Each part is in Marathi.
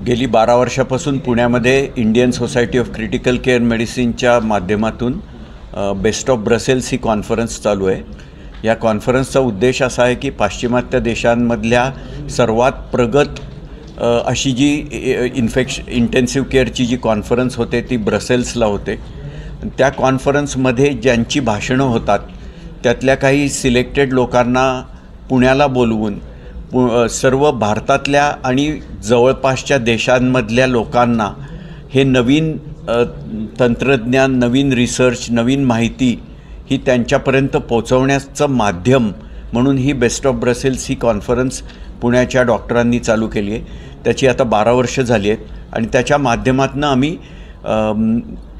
गेली 12 वर्षापासून पुण्यामध्ये Indian society of critical care मेडिसिनच्या माध्यमातून बेस्ट ऑफ ब्रसेल्स ही कॉन्फरन्स चालू आहे। या कॉन्फरन्सचा उद्देश असा आहे की पाश्चिमात्य देशांमधल्या सर्वात प्रगत अशी जी इंटेन्सिव्ह केअरची जी कॉन्फरन्स होते ती ब्रसेल्सला होते। त्या कॉन्फरन्समध्ये ज्यांची भाषणं होतात त्यातल्या काही सिलेक्टेड लोकांना पुण्याला बोलवून सर्व भारतातल्या आणि जवळपासच्या देशांमधल्या लोकांना हे नवीन तंत्रज्ञान, नवीन रिसर्च, नवीन माहिती ही त्यांच्यापर्यंत पोहोचवण्याचं माध्यम म्हणून ही बेस्ट ऑफ ब्रसेल्स ही कॉन्फरन्स पुण्याच्या डॉक्टरांनी चालू केली आहे। त्याची आता 12 वर्ष झाली आहेत आणि त्याच्या माध्यमातून आम्ही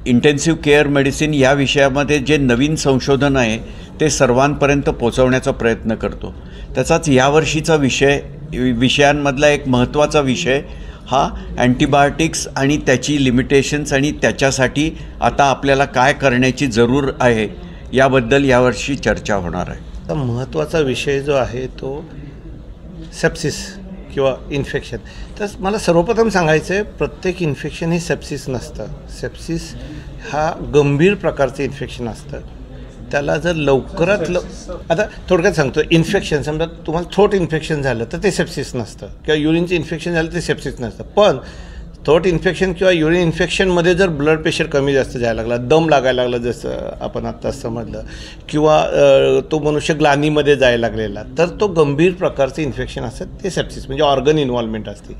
इंटेन्सिव्ह केअर मेडिसिन या विषयामध्ये जे नवीन संशोधन आहे ते सर्वांपर्यंत पोहोचवण्याचा प्रयत्न करतो। त्याचाच यावर्षीचा विषयांमधला एक महत्त्वाचा विषय हा अँटीबायोटिक्स आणि त्याची लिमिटेशन्स आणि त्याच्यासाठी आता आपल्याला काय करण्याची जरूर आहे याबद्दल यावर्षी चर्चा होणार आहे। तर महत्त्वाचा विषय जो आहे तो सेप्सिस किंवा इन्फेक्शन। तर मला सर्वप्रथम सांगायचं आहे, प्रत्येक इन्फेक्शन हे सेप्सिस नसतं। सेप्सिस हा गंभीर प्रकारचं इन्फेक्शन असतं। त्याला जर लवकरात आता थोडक्यात सांगतो, इन्फेक्शन समजा तुम्हाला थ्रोट इन्फेक्शन झालं तर ते सेप्सिस नसतं, किंवा युरिनचं इन्फेक्शन झालं ते सेप्सिस नसतं। पण थ्रोट इन्फेक्शन किंवा युरिन इन्फेक्शनमध्ये जर ब्लड प्रेशर कमी जास्त जायला लागला, दम लागायला लागला जसं आपण आत्ता समजलं, किंवा तो मनुष्य ग्लानीमध्ये जायला लागलेला, तर तो गंभीर प्रकारचं इन्फेक्शन असतं, ते सेप्सिस म्हणजे ऑर्गन इन्व्हॉल्वमेंट असते।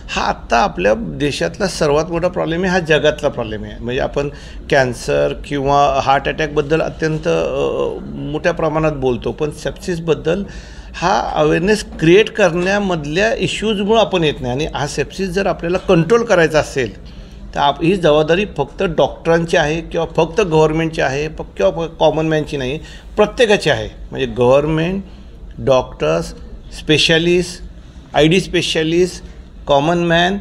हा आत्ता आपल्या देशातला सर्वात मोठा प्रॉब्लेम आहे, हा जगातला प्रॉब्लेम आहे। म्हणजे आपण कॅन्सर किंवा हार्ट अटॅकबद्दल अत्यंत मोठ्या प्रमाणात बोलतो, पण सेप्सिसबद्दल हा अवेअरनेस क्रिएट करण्यामधल्या इश्यूजमुळं आपण येत नाही। आणि हा सेप्सिस जर आपल्याला कंट्रोल करायचा असेल तर ही जबाबदारी फक्त डॉक्टरांची आहे किंवा फक्त गव्हर्नमेंटची आहे किंवा कॉमन मॅनची नाही, प्रत्येकाची आहे। म्हणजे government, doctors, specialist, ID specialist, common man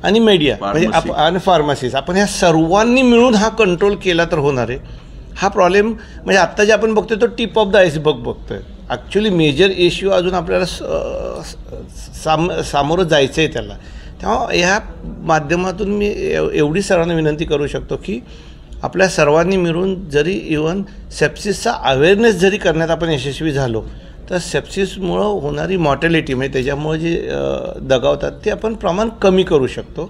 आणि मीडिया म्हणजे आणि फार्मसिस्ट, आपण ह्या सर्वांनी मिळून हा कंट्रोल केला तर होणार आहे। हा प्रॉब्लेम म्हणजे आत्ता जे आपण बघतोय तो टिप ऑफ द आइसबर्ग बघतोय। ॲक्च्युली मेजर इश्यू अजून आपल्याला सामोरं जायचं आहे त्याला। तेव्हा ह्या माध्यमातून मी एवढी सर्वांना विनंती करू शकतो की आपल्या सर्वांनी मिळून जरी इवन सेप्सिसचा अवेअरनेस जरी करण्यात आपण यशस्वी झालो तर सेप्सिसमुळं होणारी मॉर्टॅलिटी म्हणजे त्याच्यामुळे जे दगावतात ते आपण प्रमाण कमी करू शकतो,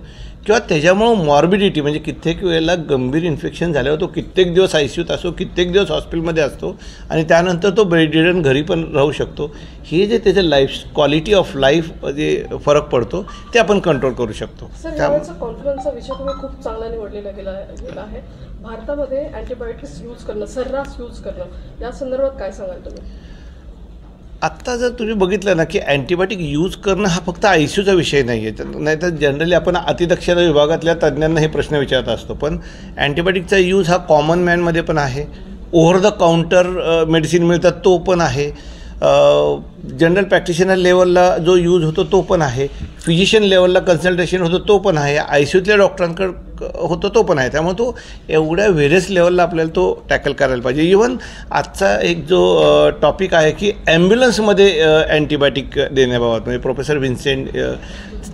किंवा त्याच्यामुळं मॉर्बिडिटी म्हणजे कित्येक वेळेला गंभीर इन्फेक्शन झाल्यावर तो कित्येक दिवस ICUत असतो, कित्येक दिवस हॉस्पिटलमध्ये असतो आणि त्यानंतर तो बेडरिडन घरी पण राहू शकतो। हे जे त्याचं लाईफ क्वालिटी ऑफ लाईफ जे फरक पडतो ते आपण कंट्रोल करू शकतो। त्यामुळे कॉन्फरन्सचा विषय तुम्ही खूप चांगला निवडलेला गेला आहे। भारतामध्ये अँटीबायोटिक्स यूज करणं, सर्रास यूज करणं, या संदर्भात काय सांगाल तुम्ही? आत्ता जर तुम्ही बघितलं ना की अँटीबायोटिक यूज करणं हा फक्त ICUचा विषय नाही आहे, नाहीतर जनरली आपण अतिदक्षता विभागातल्या तज्ज्ञांना हे प्रश्न विचारत असतो, पण अँटीबायोटिकचा यूज हा कॉमन मॅनमध्ये पण आहे, ओव्हर द काउंटर मेडिसिन मिळतात तो पण आहे, जनरल प्रॅक्टिशनर लेवलला जो यूज होतो तो पण आहे, फिजिशियन लेवलला कन्सल्टेशन होतो तो पण आहे, ICUतल्या डॉक्टरांकडे होतो तो पण आहे। त्यामुळे तो एवढ्या व्हेरियस लेवलला आपल्याला तो टॅकल करायला पाहिजे। इवन आजचा एक जो टॉपिक आहे की ॲम्ब्युलन्समध्ये अँटीबायोटिक देण्याबाबत म्हणजे प्रोफेसर व्हिन्सेंट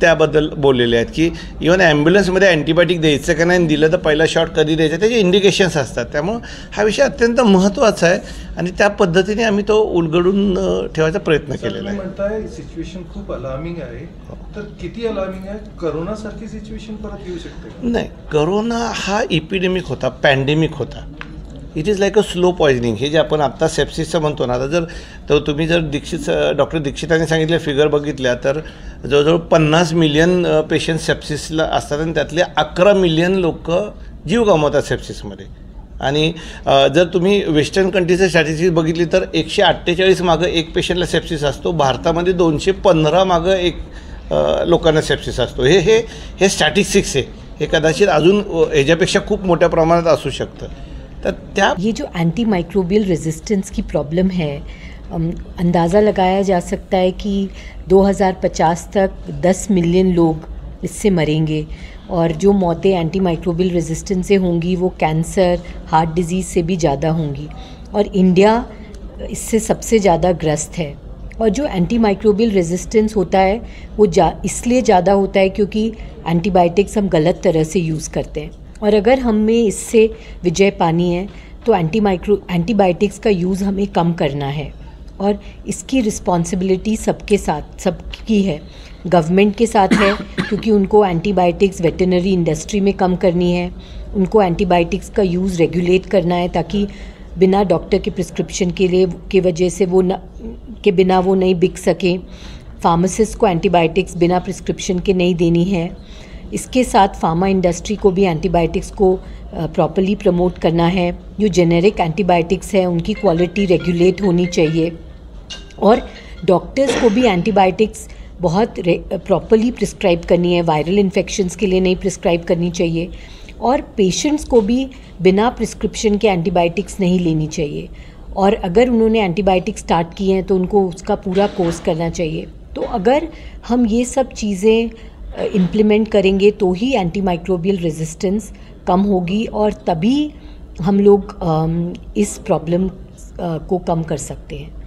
त्याबद्दल बोललेले आहेत की इवन ॲम्ब्युलन्समध्ये अँटीबायोटिक द्यायचं का नाही, दिलं तर पहिला शॉट कधी द्यायचा त्याचे इंडिकेशन्स असतात। त्यामुळं हा विषय अत्यंत महत्त्वाचा आहे आणि त्या पद्धतीने आम्ही तो उलगडून ठेवायचा प्रयत्न केलेला आहे। म्हणताय सिच्युएशन खूप अलार्मिंग आहे, तर किती अलार्मिंग आहे? करोनासारखी सिच्युएशन परत येऊ शकते? नाही, करोना हा इपिडेमिक होता, पॅन्डेमिक होता। It is like a slow poisoning. हे जे आपण आत्ता सेप्सिसचं म्हणतो ना, आता जर तुम्ही जर डॉक्टर दीक्षितांनी सांगितले फिगर बघितल्या तर जवळजवळ 50 मिलियन पेशंट सेप्सिसला असतात आणि त्यातले 11 मिलियन लोक जीव गमावतात सेप्सिसमध्ये। आणि जर तुम्ही वेस्टर्न कंट्रीचं स्टॅटिस्टिक्स बघितली तर 148 मागं एक पेशंटला सेप्सिस असतो, भारतामध्ये 215 मागं एक लोकांना सेप्सिस असतो। हे स्टॅटिस्टिक्स आहे, हे कदाचित अजून ह्याच्यापेक्षा खूप मोठ्या प्रमाणात असू शकतं। ये जो एंटी माइक्रोबियल रेजिस्टेंस की प्रॉब्लम है, अंदाज़ा लगाया जा सकता है कि 2050 तक 10 मिलियन लोग इससे मरेंगे और जो मौतें एंटी माइक्रोबियल रेजिस्टेंस से होंगी वो कैंसर, हार्ट डिजीज़ से भी ज़्यादा होंगी और इंडिया इससे सबसे ज़्यादा ग्रस्त है। और जो एंटी माइक्रोबियल रेजिस्टेंस होता है वो इसलिए ज़्यादा होता है क्योंकि एंटीबायोटिक्स हम गलत तरह से यूज़ करते हैं। और अगर हमें इससे विजय पानी है तो एंटीबायोटिक्स का यूज़ हमें कम करना है और इसकी रिस्पॉन्सिबिलिटी सबके साथ सबकी है। गवर्नमेंट के साथ है क्योंकि उनको एंटीबायोटिक्स वेटरनरी इंडस्ट्री में कम करनी है, उनको एंटीबायोटिक्स का यूज़ रेगुलेट करना है ताकि बिना डॉक्टर के प्रिस्क्रिप्शन के वजह से बिना वो नहीं बिक सकें। फार्मासिस्ट को एंटीबायोटिक्स बिना प्रिस्क्रिप्शन के नहीं देनी है। इसके साथ फार्मा इंडस्ट्री को भी एंटीबायोटिक्स को प्रॉपर्ली प्रमोट करना है। जो जेनेरिक एंटीबायोटिक्स है उनकी क्वालिटी रेगुलेट होनी चाहिए और डॉक्टर्स को भी एंटीबायोटिक्स बहुत प्रॉपर्ली प्रिस्क्राइब करनी है। वायरल इन्फेक्शंस के लिए नहीं प्रिस्क्राइब करनी चाहिए और पेशेंट्स को भी बिना प्रिस्क्रिप्शन के एंटीबायोटिक्स नहीं लेनी चाहिए और अगर उन्होंने एंटीबायोटिक्स स्टार्ट किए हैं तो उनको उसका पूरा कोर्स करना चाहिए। तो अगर हम ये सब चीज़ें इम्प्लीमेंट करेंगे तो ही एंटीमाइक्रोबियल रेजिस्टेंस कम होगी और तभी हम लोग इस प्रॉब्लम को कम कर सकते हैं।